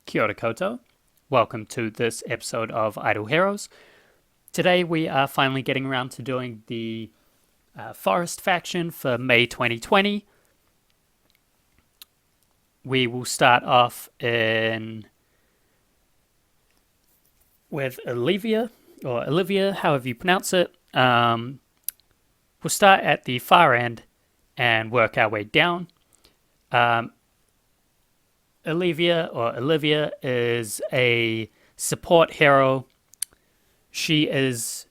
Kia ora koutou. Welcome to this episode of Idle Heroes. Today we are finally getting around to doing the Forest faction for May 2020. We will start off with Olivia, or Olivia, however you pronounce it. We'll start at the far end and work our way down. Olivia is a support hero. She is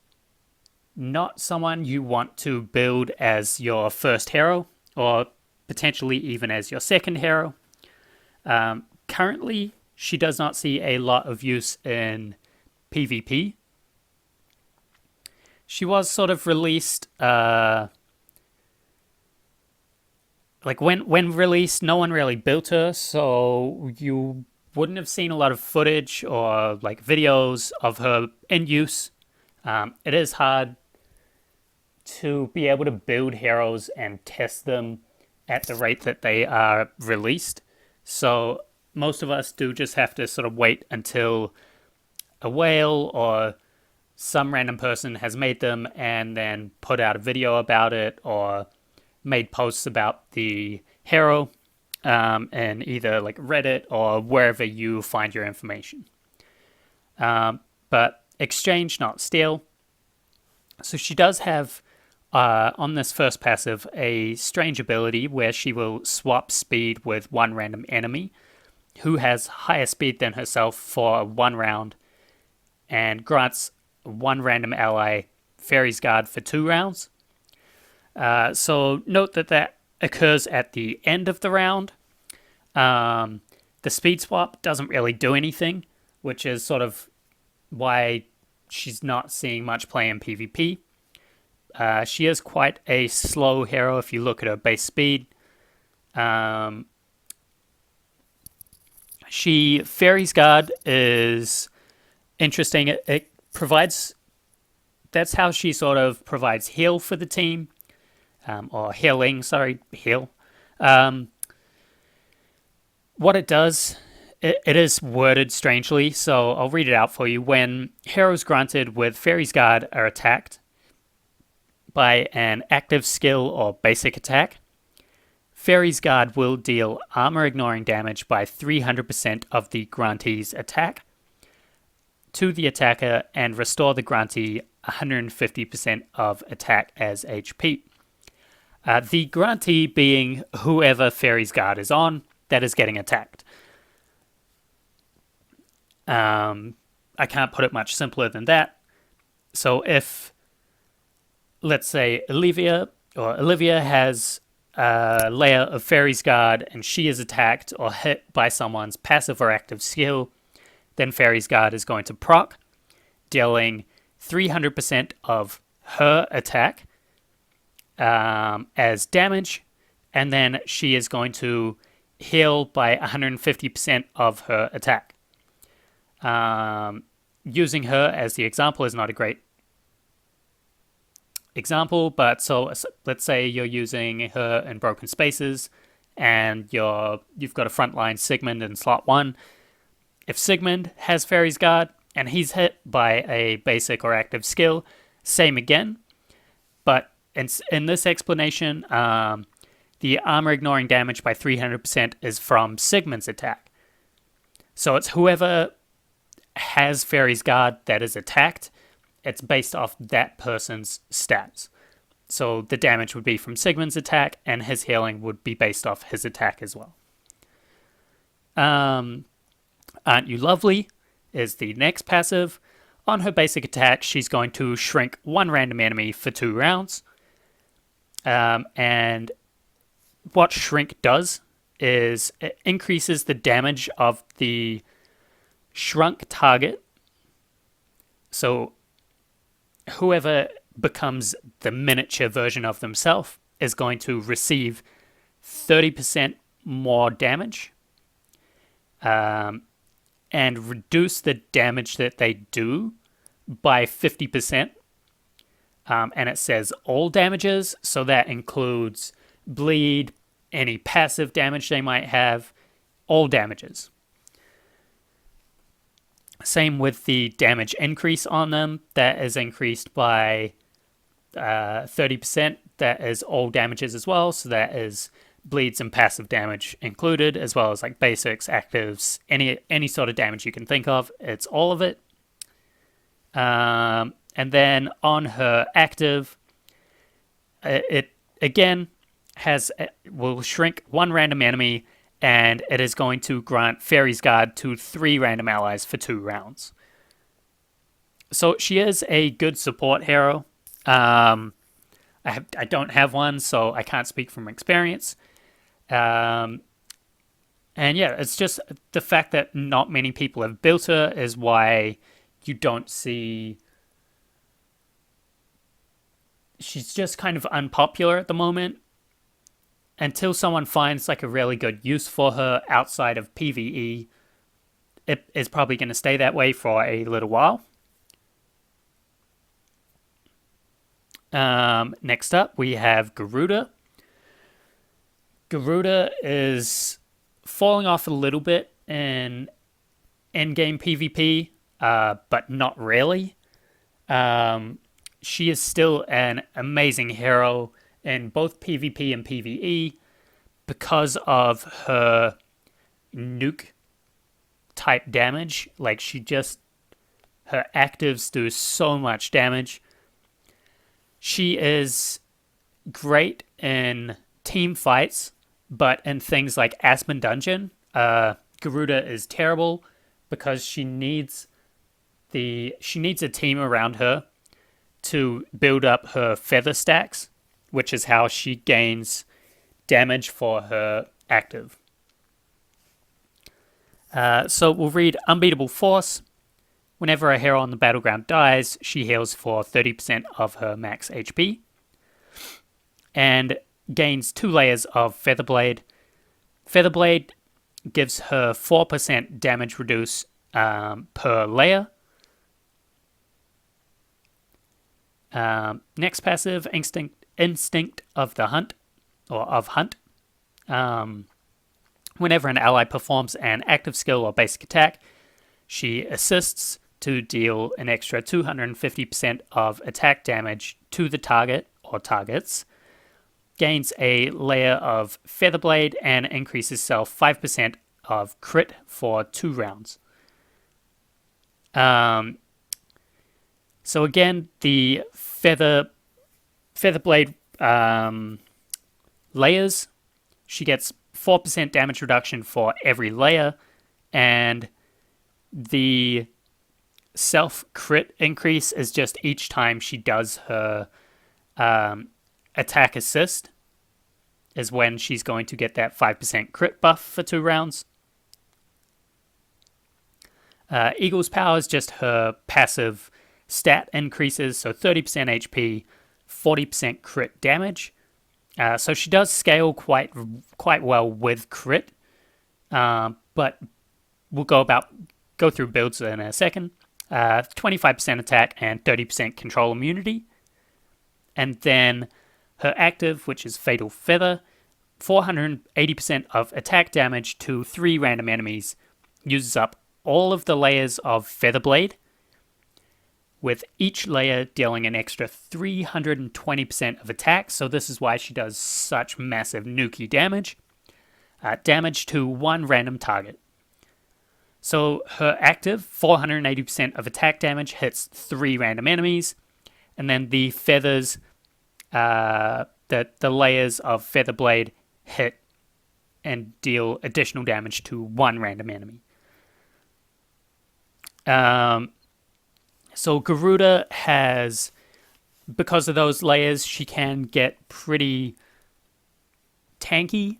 not someone you want to build as your first hero, or potentially even as your second hero. Currently, she does not see a lot of use in PvP. She was sort of released, when released, no one really built her, so you wouldn't have seen a lot of footage or videos of her in use. It is hard to be able to build heroes and test them at the rate that they are released. So most of us do just have to sort of wait until a whale or some random person has made them and then put out a video about it or made posts about the hero in either Reddit or wherever you find your information. But exchange, not steal. So she does have, on this first passive, a strange ability where she will swap speed with one random enemy who has higher speed than herself for 1 round and grants one random ally Fairy's Guard for 2 rounds. So note that occurs at the end of the round. The speed swap doesn't really do anything, which is sort of why she's not seeing much play in PvP. She is quite a slow hero if you look at her base speed. Fairy's Guard is interesting. It provides, that's how she sort of provides heal for the team. Heal. What it does, it is worded strangely, so I'll read it out for you. When heroes granted with Fairy's Guard are attacked by an active skill or basic attack, Fairy's Guard will deal armor-ignoring damage by 300% of the grantee's attack to the attacker and restore the grantee 150% of attack as HP. The grantee being whoever Fairy's Guard is on that is getting attacked. I can't put it much simpler than that. So if, let's say, Olivia has a layer of Fairy's Guard and she is attacked or hit by someone's passive or active skill, then Fairy's Guard is going to proc, dealing 300% of her attack as damage, and then she is going to heal by 150% of her attack. Using her as the example is not a great example, but so let's say you're using her in Broken Spaces and you've got a frontline Sigmund in slot 1. If Sigmund has Fairy's Guard and he's hit by a basic or active skill, same again, but in this explanation, the armor ignoring damage by 300% is from Sigmund's attack. So it's whoever has Fairy's Guard that is attacked, it's based off that person's stats. So the damage would be from Sigmund's attack, and his healing would be based off his attack as well. Aren't You Lovely is the next passive. On her basic attack, she's going to shrink one random enemy for 2 rounds. And what Shrink does is it increases the damage of the shrunk target. So whoever becomes the miniature version of themselves is going to receive 30% more damage. And reduce the damage that they do by 50%. And it says all damages, so that includes bleed, any passive damage they might have, all damages. Same with the damage increase on them. That is increased by 30%. That is all damages as well. So that is bleeds and passive damage included, as well as like basics, actives, any sort of damage you can think of. It's all of it. And then on her active, it again will shrink one random enemy, and it is going to grant Fairy's Guard to 3 random allies for 2 rounds. So she is a good support hero. I don't have one, so I can't speak from experience. And yeah, it's just the fact that not many people have built her is why you don't see. She's just kind of unpopular at the moment. Until someone finds like a really good use for her outside of PvE, it is probably going to stay that way for a little while. Next up, we have Garuda. Garuda is falling off a little bit in endgame PvP, but not really. She is still an amazing hero in both PvP and PvE because of her nuke type damage. Like her actives do so much damage. She is great in team fights, but in things like Aspen Dungeon, Garuda is terrible because she needs a team around her to build up her feather stacks, which is how she gains damage for her active. So we'll read Unbeatable Force. Whenever a hero on the battleground dies, she heals for 30% of her max HP. And gains 2 layers of Featherblade. Featherblade gives her 4% damage reduce per layer. Next passive, Instinct of the Hunt, or of Hunt. Whenever an ally performs an active skill or basic attack, she assists to deal an extra 250% of attack damage to the target or targets, gains a layer of Featherblade, and increases self 5% of crit for 2 rounds. So again, the Featherblade layers, she gets 4% damage reduction for every layer, and the self crit increase is just each time she does her attack assist is when she's going to get that 5% crit buff for 2 rounds. Eagle's Power is just her passive stat increases, so 30% HP, 40% crit damage. So she does scale quite well with crit, but we'll go through builds in a second. 25% attack and 30% control immunity. And then her active, which is Fatal Feather, 480% of attack damage to 3 random enemies, uses up all of the layers of Featherblade, with each layer dealing an extra 320% of attack. So this is why she does such massive nuky damage. Damage to 1 random target. So her active, 480% of attack damage, hits 3 random enemies. And then the feathers, the layers of Featherblade hit and deal additional damage to 1 random enemy. So Garuda has, because of those layers, she can get pretty tanky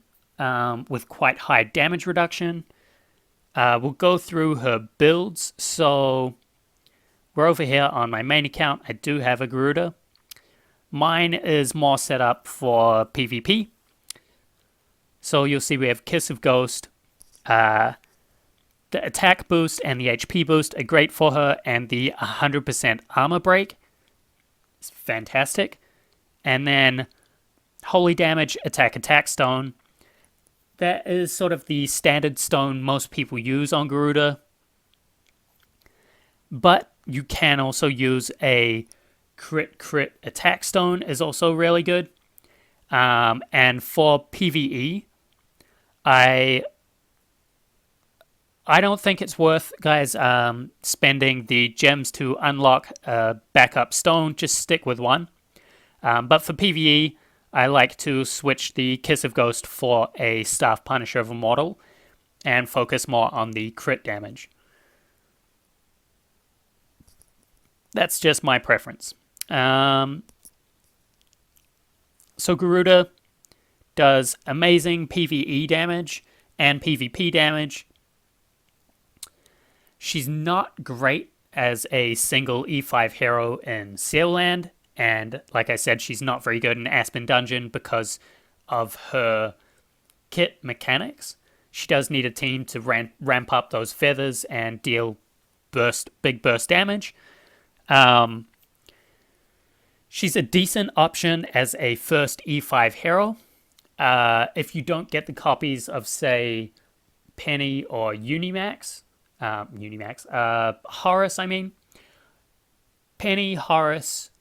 with quite high damage reduction. We'll go through her builds. So we're over here on my main account. I do have a Garuda. Mine is more set up for PvP. So you'll see we have Kiss of Ghost. The attack boost and the HP boost are great for her, and the 100% armor break is fantastic. And then Holy Damage, Attack Stone. That is sort of the standard stone most people use on Garuda. But you can also use a crit attack stone is also really good. And for PvE, I I don't think it's worth, guys, spending the gems to unlock a backup stone. Just stick with one. But for PvE, I like to switch the Kiss of Ghost for a Staff Punisher of Immortal and focus more on the crit damage. That's just my preference. So Garuda does amazing PvE damage and PvP damage. She's not great as a single E5 hero in Sealland, and like I said, she's not very good in Aspen Dungeon because of her kit mechanics. She does need a team to ramp up those feathers and deal big burst damage. She's a decent option as a first E5 hero. If you don't get the copies of, say, Penny or Horus, I mean. Penny, Horus,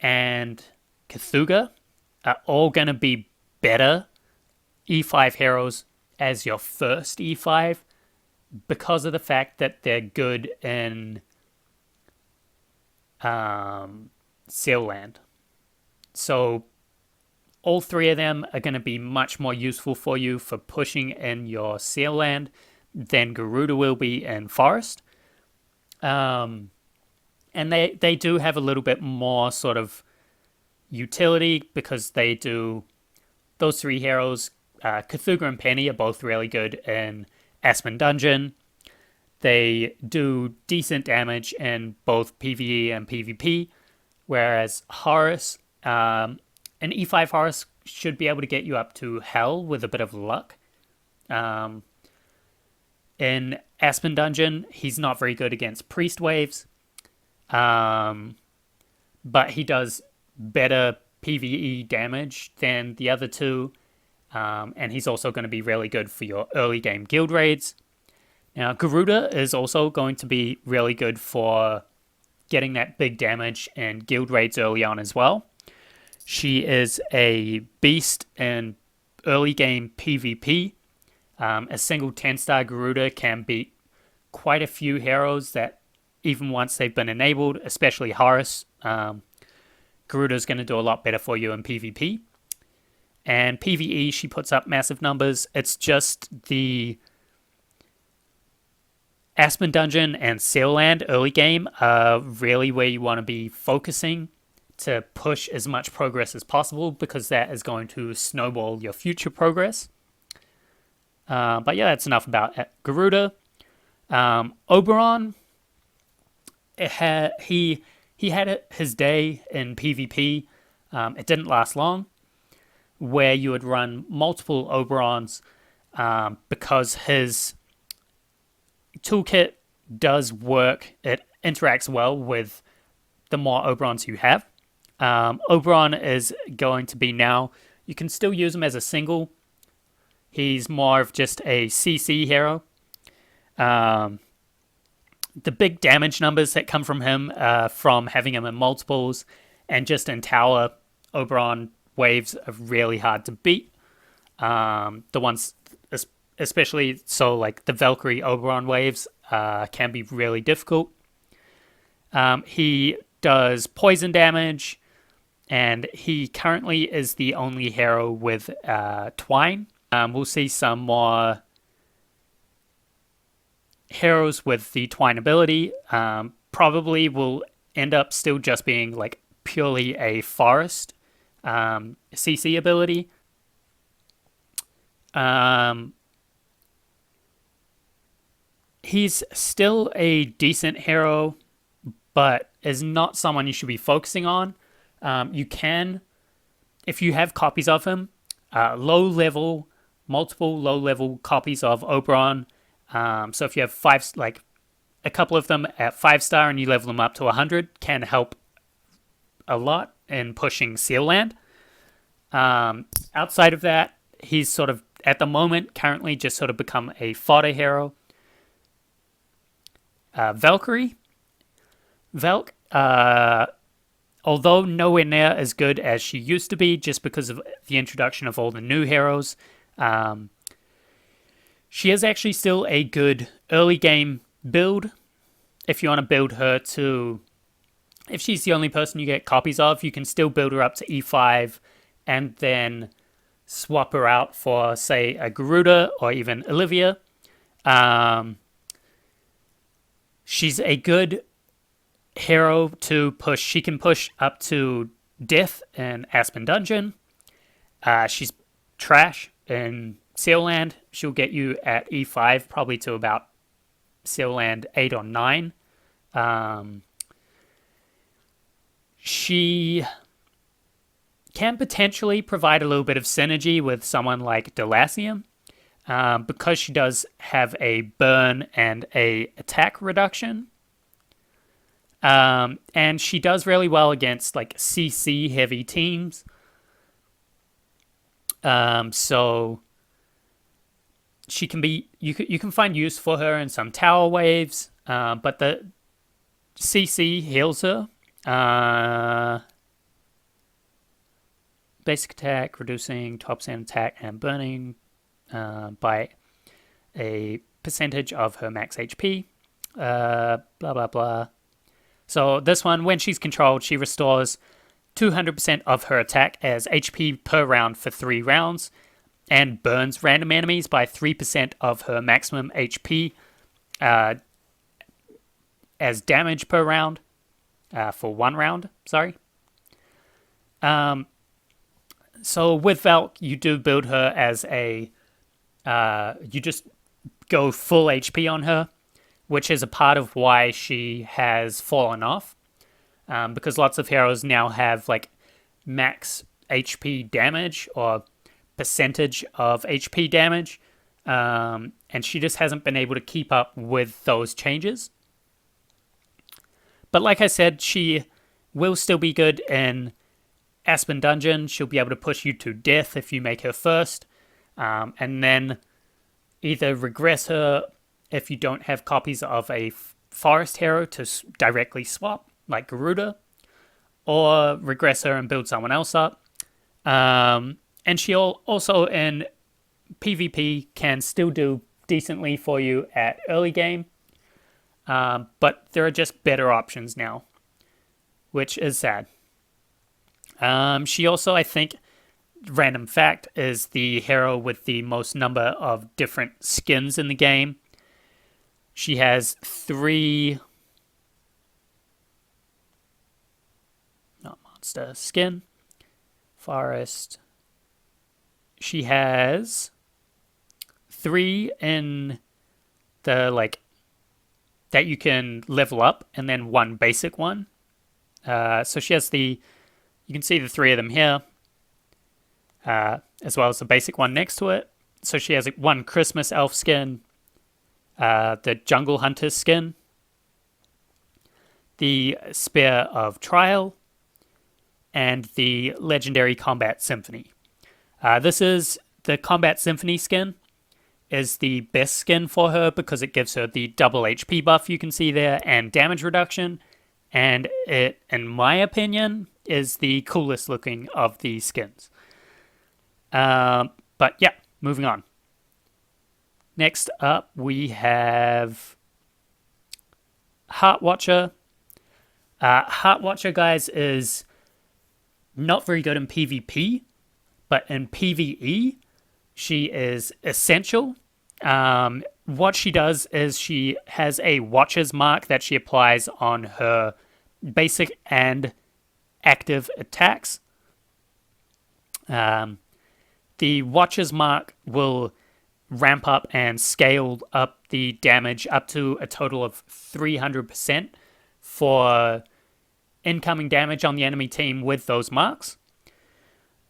and Cthulhu are all going to be better E5 heroes as your first E5 because of the fact that they're good in Sealland. So all three of them are going to be much more useful for you for pushing in your Sealland than Garuda will be in Forest. And they do have a little bit more sort of utility because they do those three heroes. Cthulhu and Penny are both really good in Aspen Dungeon. They do decent damage in both PvE and PvP, whereas Horus, an E5 Horus should be able to get you up to Hell with a bit of luck. In Aspen Dungeon, he's not very good against Priest Waves, but he does better PvE damage than the other two, and he's also going to be really good for your early game guild raids. Now, Garuda is also going to be really good for getting that big damage in guild raids early on as well. She is a beast in early game PvP. A single 10-star Garuda can beat quite a few heroes that even once they've been enabled, especially Horus. Garuda's going to do a lot better for you in PvP. And PvE, she puts up massive numbers. It's just the Aspen Dungeon and Sealland early game are really where you want to be focusing to push as much progress as possible because that is going to snowball your future progress. But yeah, that's enough about Garuda. Oberon, he had his day in PvP. It didn't last long, where you would run multiple Oberons because his toolkit does work. It interacts well with the more Oberons you have. Oberon is going to be now, you can still use him as a single. He's more of just a CC hero. The big damage numbers that come from him, from having him in multiples and just in tower, Oberon waves are really hard to beat. The ones, especially so like the Valkyrie Oberon waves, can be really difficult. He does poison damage, and he currently is the only hero with Twine. We'll see some more heroes with the Twine ability. Probably will end up still just being like purely a Forest CC ability. He's still a decent hero, but is not someone you should be focusing on. You can, if you have copies of him, multiple low-level copies of Oberon. So if you have a couple of them at 5-star and you level them up to 100, can help a lot in pushing Sealland. Outside of that, he's sort of, at the moment, currently just sort of become a fodder hero. Valkyrie. Valk, although nowhere near as good as she used to be just because of the introduction of all the new heroes, she is actually still a good early game build. If you want to build her to, if she's the only person you get copies of, you can still build her up to E5 and then swap her out for, say, a Garuda or even Olivia. She's a good hero to push. She can push up to Death in Aspen Dungeon. She's trash in Seal Land. She'll get you at E5 probably to about Seal Land 8 or 9. She can potentially provide a little bit of synergy with someone like Delacium, because she does have a burn and a attack reduction. And she does really well against like CC heavy teams. So she can be, you can find use for her in some tower waves, but the CC heals her. Basic attack, reducing 12% attack and burning by a percentage of her max HP. Blah, blah, blah. So this one, when she's controlled, she restores 200% of her attack as HP per round for 3 rounds and burns random enemies by 3% of her maximum HP as damage per round for 1 round. Sorry. So with Valk, you do build her as a... you just go full HP on her, which is a part of why she has fallen off. Because lots of heroes now have like max HP damage or percentage of HP damage. And she just hasn't been able to keep up with those changes. But like I said, she will still be good in Aspen Dungeon. She'll be able to push you to death if you make her first. And then either regress her if you don't have copies of a forest hero to directly swap, like Garuda, or regress her and build someone else up. And she also in PvP can still do decently for you at early game, but there are just better options now, which is sad. She also, I think, random fact, is the hero with the most number of different skins in the game. She has 3... not monster. Skin. Forest. She has 3 in the, like, that you can level up, and then 1 basic one. So she has the... you can see the 3 of them here, as well as the basic one next to it. So she has 1 Christmas elf skin, the Jungle Hunter skin, the Spear of Trial, and the Legendary Combat Symphony. This is the Combat Symphony skin, is the best skin for her because it gives her the double HP buff you can see there and damage reduction, and it, in my opinion, is the coolest looking of the skins. But yeah, moving on. Next up, we have Heartwatcher. Heartwatcher, guys, is not very good in PvP, but in PvE, she is essential. What she does is she has a Watcher's mark that she applies on her basic and active attacks. The Watcher's mark will ramp up and scale up the damage up to a total of 300% for incoming damage on the enemy team with those marks.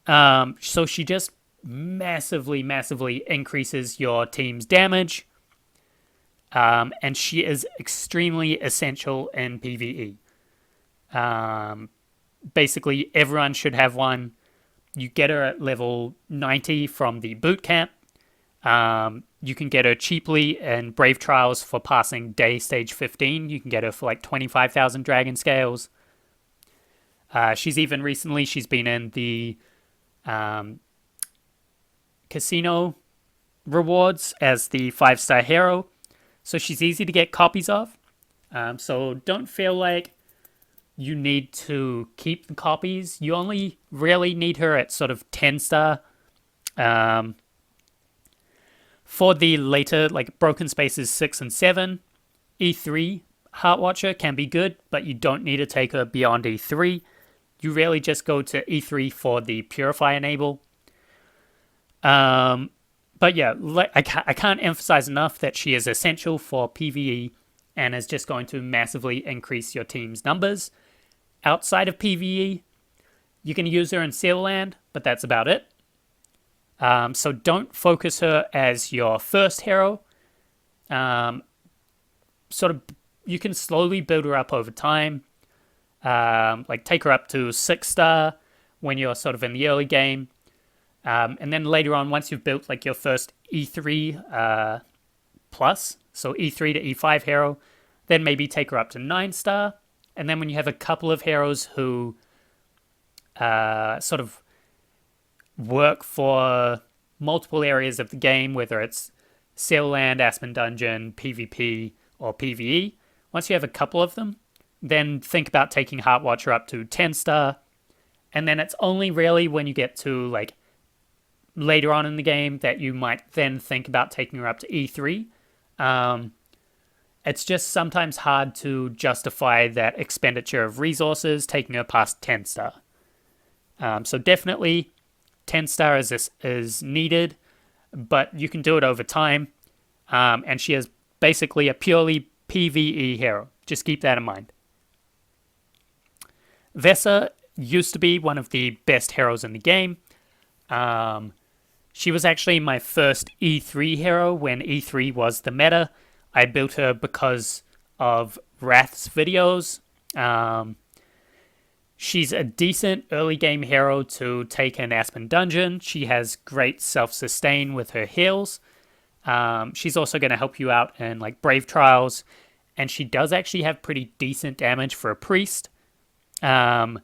So she just massively increases your team's damage. And she is extremely essential in PvE. Basically, everyone should have one. You get her at level 90 from the boot camp. You can get her cheaply in Brave Trials for passing day stage 15. You can get her for like 25,000 dragon scales. She's been in the casino rewards as the 5-star hero. So she's easy to get copies of. So don't feel like you need to keep the copies. You only really need her at sort of 10-star. For the later, like Broken Spaces 6 and 7, E3 Heartwatcher can be good, but you don't need to take her beyond E3. You really just go to E3 for the Purify enable. But yeah, I can't emphasize enough that she is essential for PvE and is just going to massively increase your team's numbers. Outside of PvE, you can use her in Seal Land, but that's about it. So don't focus her as your first hero. You can slowly build her up over time. Like take her up to 6-star when you're sort of in the early game. And then later on, once you've built like your first E3 plus, so E3 to E5 hero, then maybe take her up to 9-star. And then when you have a couple of heroes who sort of work for multiple areas of the game, whether it's Seal Land, Aspen Dungeon, PvP, or PvE, once you have a couple of them, then think about taking Heartwatcher up to 10-star. And then it's only really when you get to like later on in the game that you might then think about taking her up to E3. It's just sometimes hard to justify that expenditure of resources taking her past 10-star. So definitely 10-star is needed, but you can do it over time. And she is basically a purely PvE hero. Just keep that in mind. Vesa used to be one of the best heroes in the game. She was actually my first E3 hero when E3 was the meta. I built her because of Wrath's videos. She's a decent early game hero to take in Aspen Dungeon. She has great self-sustain with her heals. She's also going to help you out in like Brave Trials. And she does actually have pretty decent damage for a priest. You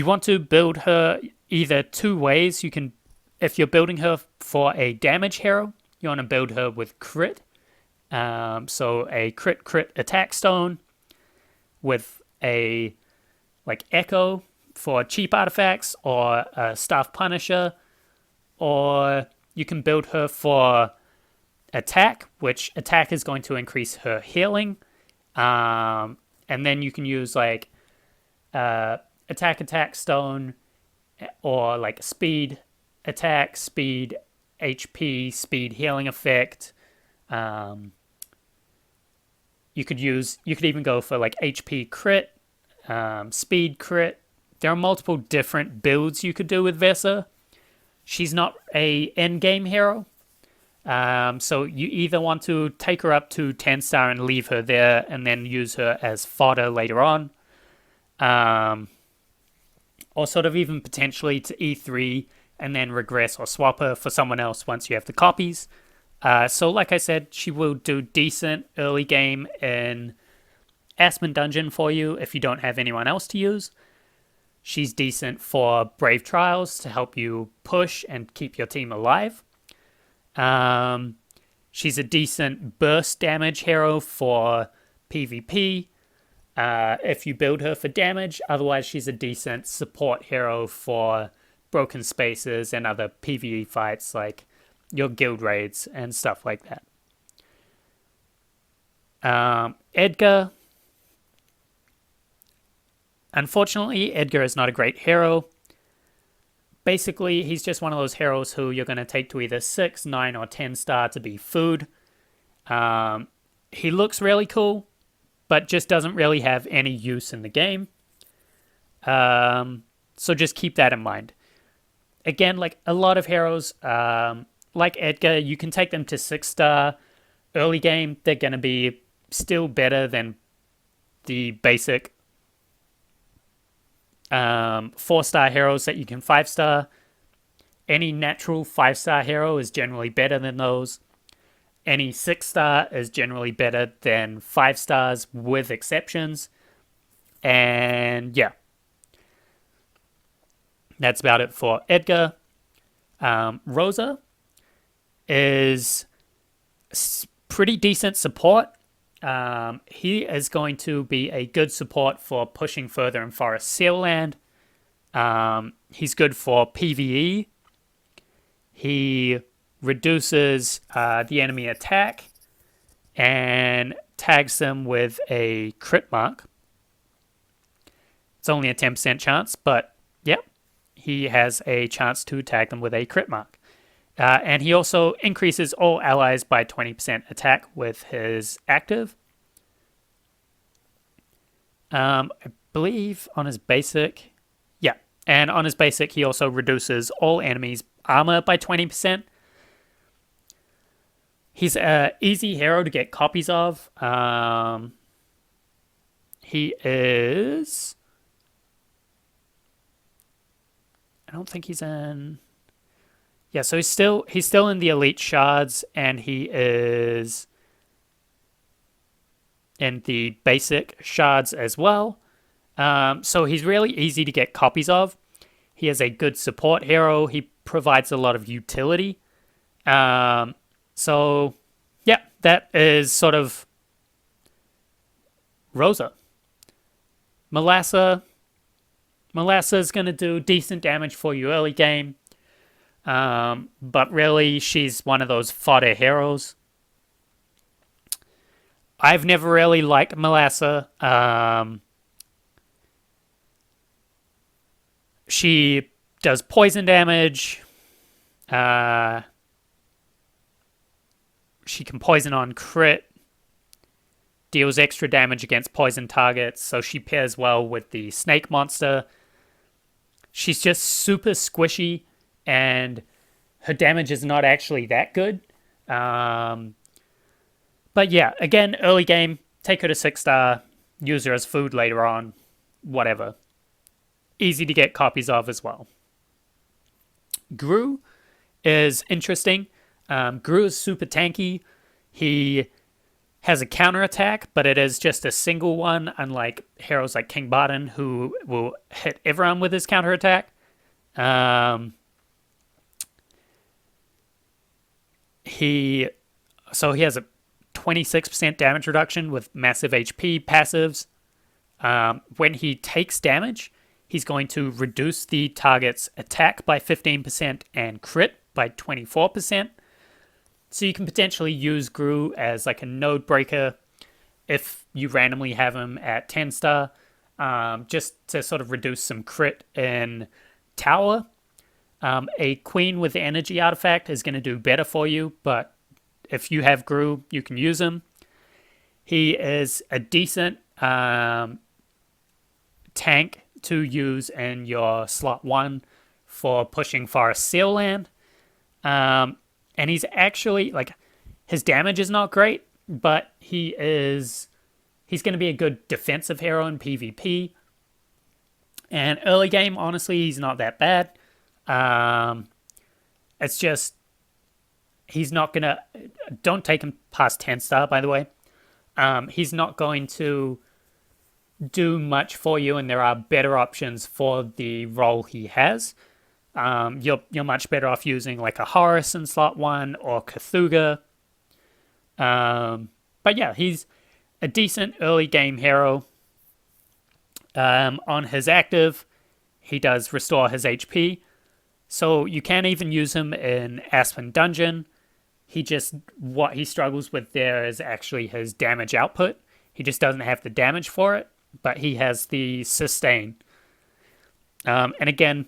want to build her either two ways. You can, if you're building her for a damage hero, you want to build her with crit. So a crit attack stone with a like echo for cheap artifacts, or a staff punisher, or you can build her for attack, which attack is going to increase her healing. And then you can use like attack stone, or like speed attack, speed HP, speed healing effect. You could even go for like HP crit, speed crit. There are multiple different builds you could do with Vesa. She's not a endgame hero. So you either want to take her up to 10-star and leave her there and then use her as fodder later on. Or sort of even potentially to E3 and then regress or swap her for someone else once you have the copies. So like I said, she will do decent early game in Aspen Dungeon for you if you don't have anyone else to use. She's decent for Brave Trials to help you push and keep your team alive. She's a decent burst damage hero for PvP if you build her for damage. Otherwise, she's a decent support hero for Broken Spaces and other PvE fights like your guild raids and stuff like that. Edgar. Unfortunately, Edgar is not a great hero. Basically, he's just one of those heroes who you're going to take to either 6, 9, or 10-star to be food. He looks really cool, but just doesn't really have any use in the game. So just keep that in mind. Again, like a lot of heroes, like Edgar, you can take them to 6-star. Early game, they're going to be still better than the basic 4-star heroes that you can 5-star. Any natural 5-star hero is generally better than those. Any 6-star is generally better than 5 stars with exceptions. And yeah, that's about it for Edgar. Rosa is pretty decent support. He is going to be a good support for pushing further in Forest Seal Land. He's good for PvE. He reduces the enemy attack and tags them with a crit mark. It's only a 10% chance, but yeah, he has a chance to tag them with a crit mark. And he also increases all allies by 20% attack with his active. I believe on his basic, yeah, and on his basic he also reduces all enemies' armor by 20%. He's an easy hero to get copies of. He is... I don't think he's in... Yeah, so he's still in the elite shards, and he is in the basic shards as well. So he's really easy to get copies of. He is a good support hero. He provides a lot of utility. So yeah, that is sort of Rosa. Melassa is going to do decent damage for you early game. But really, she's one of those fodder heroes. I've never really liked Melassa. She does poison damage. She can poison on crit. Deals extra damage against poison targets, so she pairs well with the snake monster. She's just super squishy, and her damage is not actually that good. But yeah, again, early game, take her to 6-star, use her as food later on, whatever. Easy to get copies of as well. Gru is interesting. Gru is super tanky. He has a counterattack, but it is just a single one, unlike heroes like King Barton, who will hit everyone with his counterattack. He has a 26% damage reduction with massive HP passives. When he takes damage, he's going to reduce the target's attack by 15% and crit by 24%. So you can potentially use Gru as like a node breaker if you randomly have him at 10-star, just to sort of reduce some crit in tower. A queen with the energy artifact is going to do better for you, but if you have Gru, you can use him. He is a decent tank to use in your slot 1 for pushing Forest Seal Land. And he's actually, like, his damage is not great, but he's going to be a good defensive hero in PvP. And early game, honestly, he's not that bad. It's just, he's not going to, don't take him past 10-star, by the way. He's not going to do much for you, and there are better options for the role he has. You're much better off using like a Horus in slot 1 or Cthulhu. But yeah, he's a decent early game hero. On his active, he does restore his HP. So you can even use him in Aspen Dungeon. What he struggles with there is actually his damage output. He just doesn't have the damage for it, but he has the sustain. And again,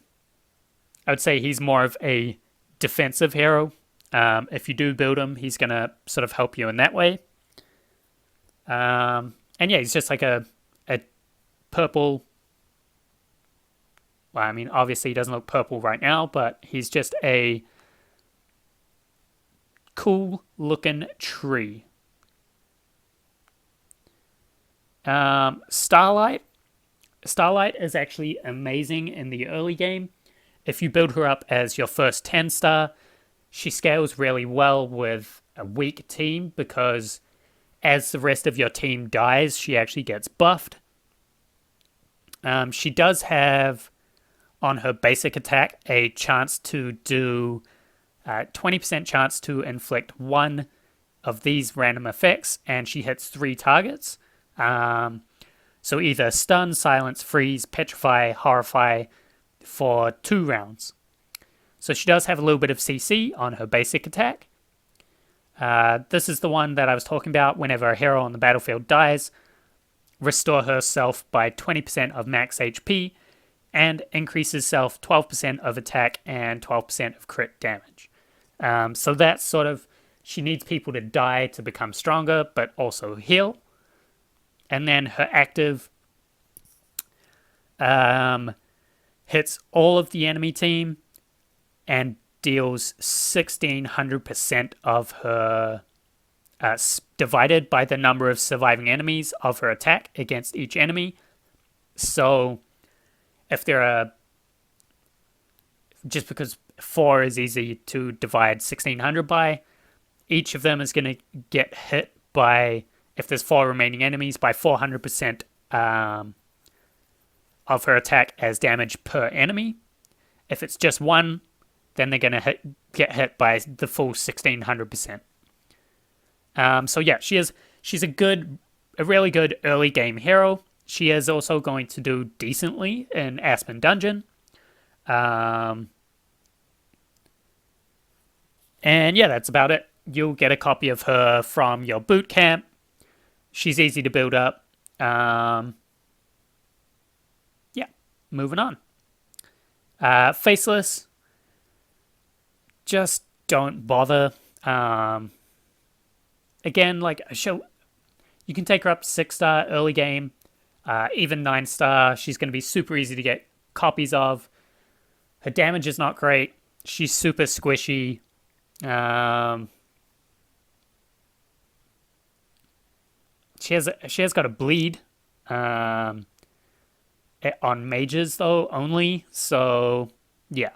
I would say he's more of a defensive hero. If you do build him, he's going to sort of help you in that way. And yeah, he's just like a purple. Well, I mean, obviously he doesn't look purple right now, but he's just a cool looking tree. Starlight is actually amazing in the early game. If you build her up as your first 10-star, she scales really well with a weak team, because as the rest of your team dies, she actually gets buffed. She does have on her basic attack a chance to do 20% chance to inflict one of these random effects, and she hits 3 targets. So either stun, silence, freeze, petrify, horrify for 2 rounds. So she does have a little bit of CC on her basic attack. This is the one that I was talking about. Whenever a hero on the battlefield dies, restore herself by 20% of max HP, and increases self 12% of attack and 12% of crit damage. So that's sort of, she needs people to die to become stronger, but also heal. And then her active hits all of the enemy team and deals 1600% of her, divided by the number of surviving enemies of her attack against each enemy. So if there are, just because 4 is easy to divide 1600 by, each of them is going to get hit by, if there's 4 remaining enemies, by 400% of her attack as damage per enemy. If it's just one, then they're going to get hit by the full 1600%. So yeah, she's a really good early game hero. She is also going to do decently in Aspen Dungeon. And yeah, that's about it. You'll get a copy of her from your boot camp. She's easy to build up. Yeah, moving on. Faceless, just don't bother. Again, like, you can take her up 6-star early game, even 9-star. She's going to be super easy to get copies of. Her damage is not great. She's super squishy. She has got a bleed on mages though only, so yeah,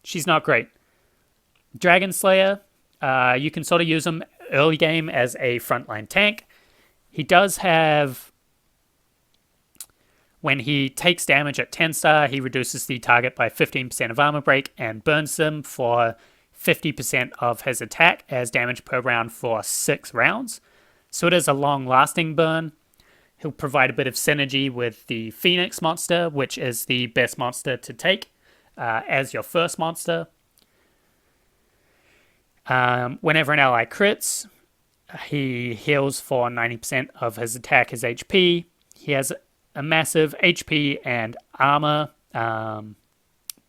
she's not great. Dragon Slayer, you can sort of use him early game as a frontline tank. He does have, when he takes damage at 10-star, he reduces the target by 15% of armor break and burns them for 50% of his attack as damage per round for 6 rounds. So it is a long-lasting burn. He'll provide a bit of synergy with the Phoenix monster, which is the best monster to take as your first monster. Whenever an ally crits, he heals for 90% of his attack, his HP. He has a massive HP and armor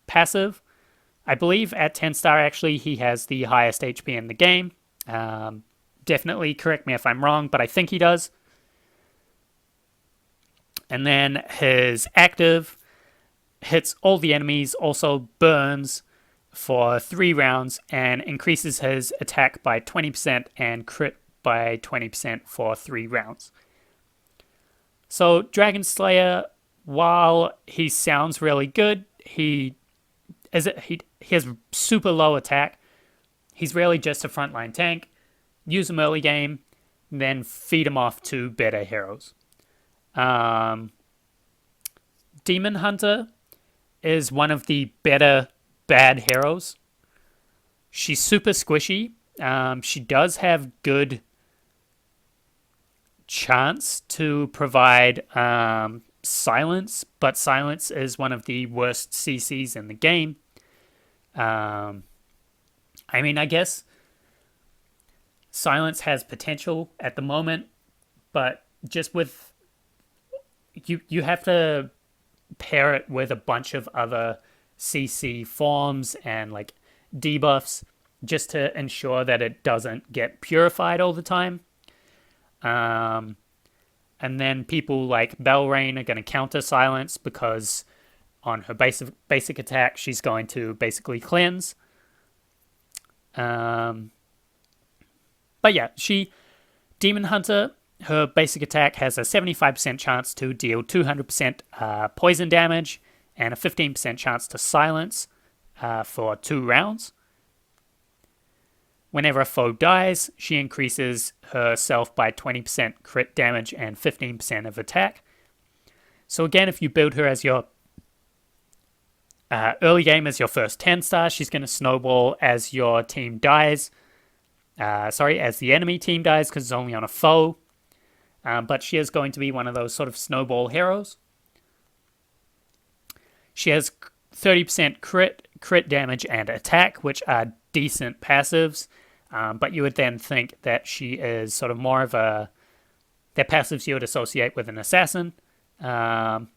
passive. I believe at 10-star, actually, he has the highest HP in the game. Definitely correct me if I'm wrong, but I think he does. And then his active hits all the enemies, also burns for 3 rounds, and increases his attack by 20% and crit by 20% for 3 rounds. So Dragon Slayer, while he sounds really good, he has super low attack. He's really just a frontline tank. Use him early game, then feed him off to better heroes. Demon Hunter is one of the better bad heroes. She's super squishy. She does have good chance to provide silence, but silence is one of the worst CCs in the game. I mean, I guess silence has potential at the moment, but just with you have to pair it with a bunch of other CC forms and like debuffs just to ensure that it doesn't get purified all the time. And then people like Belrain are going to counter silence because on her basic attack she's going to basically cleanse. But yeah, Demon Hunter, her basic attack has a 75% chance to deal 200% poison damage and a 15% chance to silence for 2 rounds. Whenever a foe dies, she increases herself by 20% crit damage and 15% of attack. So again, if you build her as your early game as your first 10-star, she's going to snowball as your team dies. As the enemy team dies, because it's only on a foe. But she is going to be one of those sort of snowball heroes. She has 30% crit damage and attack, which are decent passives. But you would then think that she is sort of more of a... Their passives you would associate with an assassin. And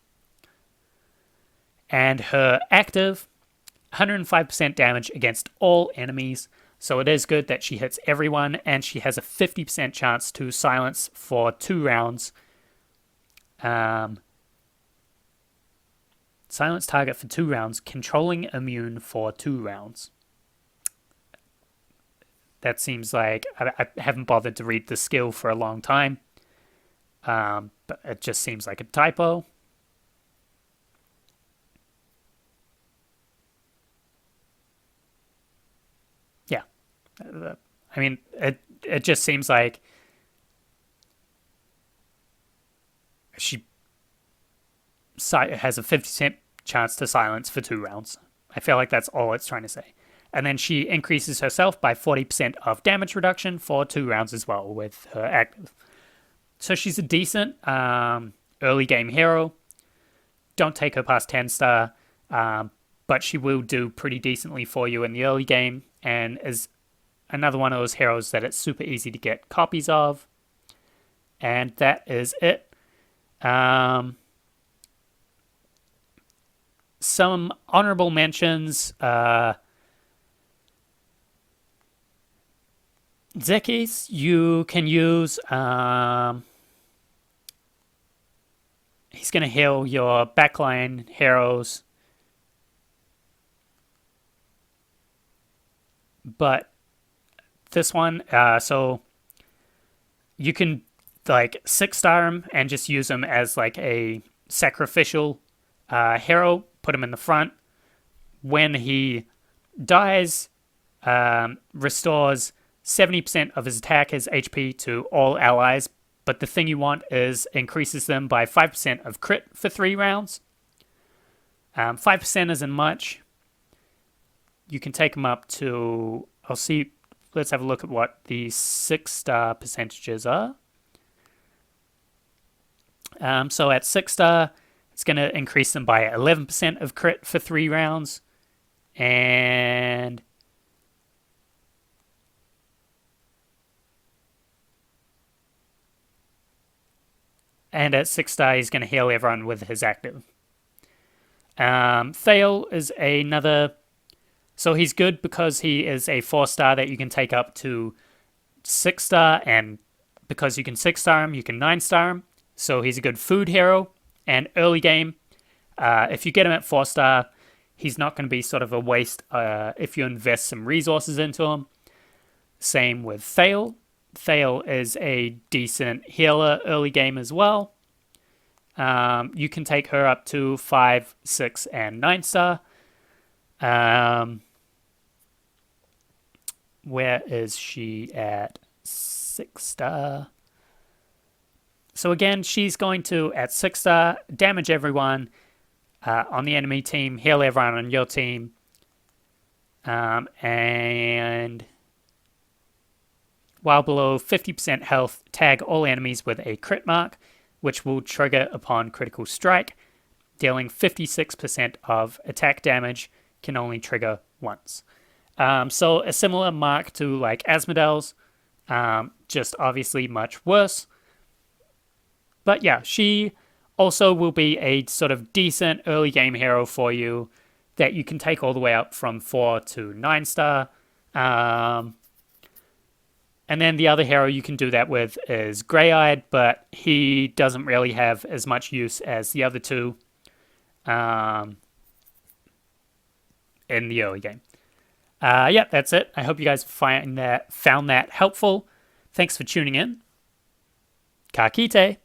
her active, 105% damage against all enemies. So it is good that she hits everyone, and she has a 50% chance to silence for 2 rounds. Silence target for 2 rounds, controlling immune for 2 rounds. That seems like... I haven't bothered to read the skill for a long time. But it just seems like a typo. Yeah. I mean, it just seems like she has a 50% chance to silence for 2 rounds. I feel like that's all it's trying to say. And then she increases herself by 40% of damage reduction for 2 rounds as well with her active. So she's a decent early game hero. Don't take her past 10-star, but she will do pretty decently for you in the early game, and is another one of those heroes that it's super easy to get copies of. And that is it. Some honorable mentions. Zekis, you can use... he's going to heal your backline heroes. But this one, so you can like 6-star him and just use him as like a sacrificial hero. Put him in the front. When he dies, restores 70% of his attack, his HP to all allies. But the thing you want is increases them by 5% of crit for 3 rounds. 5% isn't much. You can take them up to... Let's have a look at what the 6-star percentages are. So at 6-star, it's going to increase them by 11% of crit for 3 rounds. And... at 6-star, he's going to heal everyone with his active. Thale is another... So he's good because he is a 4-star that you can take up to 6-star, and because you can 6-star him, you can 9-star him. So he's a good food hero. And early game, if you get him at 4-star, he's not going to be sort of a waste if you invest some resources into him. Same with Thale. Thale is a decent healer early game as well. You can take her up to 5, 6, and 9-star. Where is she at 6-star? So again, she's going to, at 6-star, damage everyone on the enemy team, heal everyone on your team, and while below 50% health, tag all enemies with a crit mark, which will trigger upon critical strike. Dealing 56% of attack damage, can only trigger once. So a similar mark to like Asmodel's, just obviously much worse. But yeah, she also will be a sort of decent early game hero for you that you can take all the way up from 4 to 9-star. And then the other hero you can do that with is Grey-Eyed, but he doesn't really have as much use as the other two in the early game. Yeah, that's it. I hope you guys found that helpful. Thanks for tuning in. Ka kite.